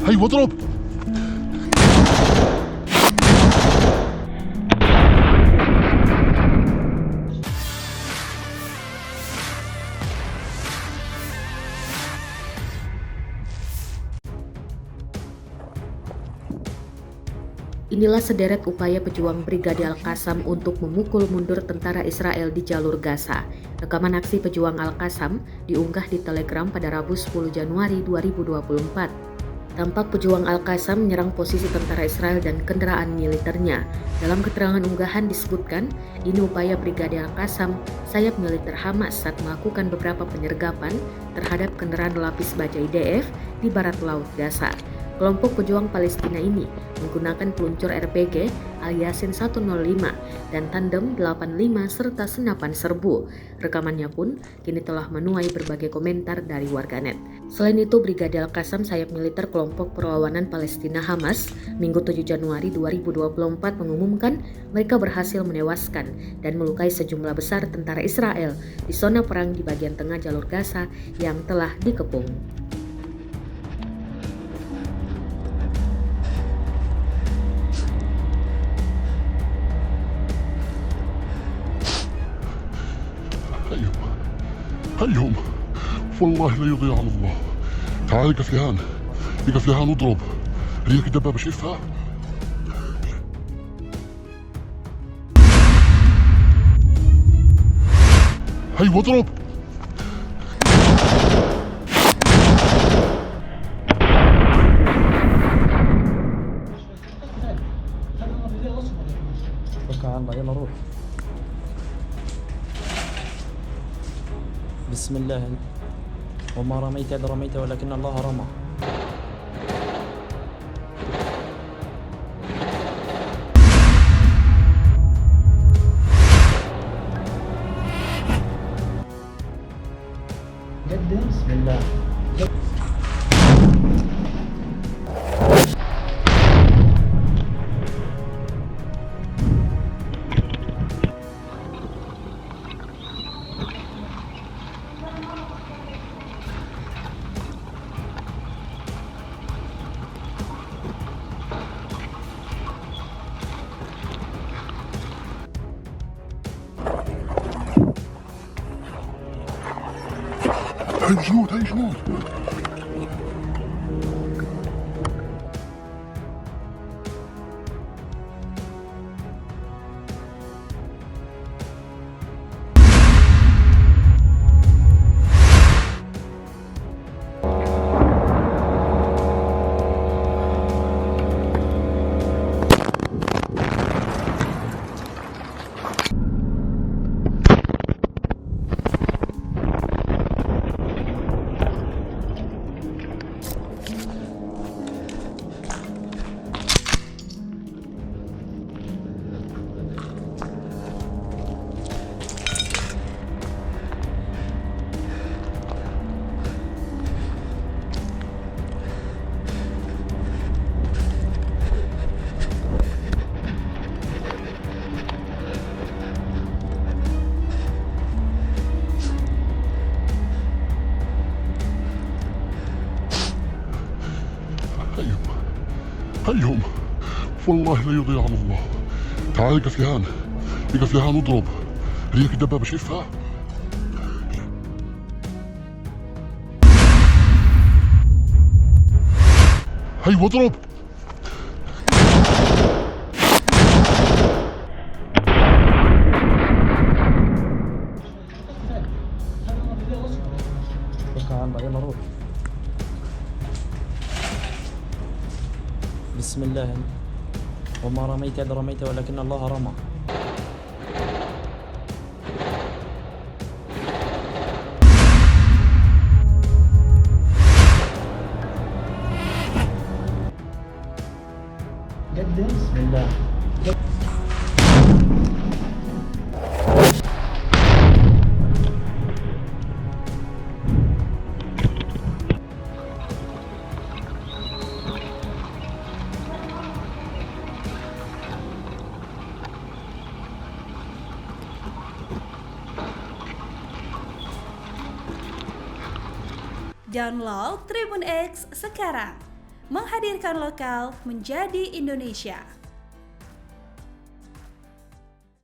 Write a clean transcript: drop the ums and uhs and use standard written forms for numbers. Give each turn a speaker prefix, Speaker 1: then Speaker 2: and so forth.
Speaker 1: أيوة اضرب.
Speaker 2: Inilah sederet upaya pejuang Brigade Al-Qassam untuk memukul mundur tentara Israel di jalur Gaza. Rekaman aksi pejuang Al-Qassam diunggah di Telegram pada Rabu 10 Januari 2024. Tampak pejuang Al-Qassam menyerang posisi tentara Israel dan kendaraan militernya. Dalam keterangan unggahan disebutkan, ini upaya Brigade Al-Qassam, sayap militer Hamas saat melakukan beberapa penyergapan terhadap kendaraan lapis baja IDF di barat laut Gaza. Kelompok pejuang Palestina ini menggunakan peluncur RPG Al-Yasin 105 dan tandem 85 serta senapan serbu. Rekamannya pun kini telah menuai berbagai komentar dari warganet. Selain itu, Brigade Al-Qassam, sayap militer kelompok perlawanan Palestina Hamas, Minggu 7 Januari 2024 mengumumkan mereka berhasil menewaskan dan melukai sejumlah besar tentara Israel di zona perang di bagian tengah jalur Gaza yang telah dikepung.
Speaker 1: هيهم والله لا يضيع على الله. تعال يا كفلهان اضرب. هذيك الدبابة شايفها؟ ايوه اضرب.
Speaker 3: توكل على الله، يلا روح. بسم الله. وما رميت إذ رميت ولكن الله رمى. بسم الله.
Speaker 1: هاي جنود. هيهم والله لا يضيع على الله. تعال يا كفلهان اضرب. هذيك الدبابة شايفها؟ ايوه اضرب.
Speaker 3: توكل على الله، يلا روح. بسم الله. وما رميت إذ رميت ولكن الله رمى. بسم الله.
Speaker 4: Download Tribun X sekarang, menghadirkan lokal menjadi Indonesia.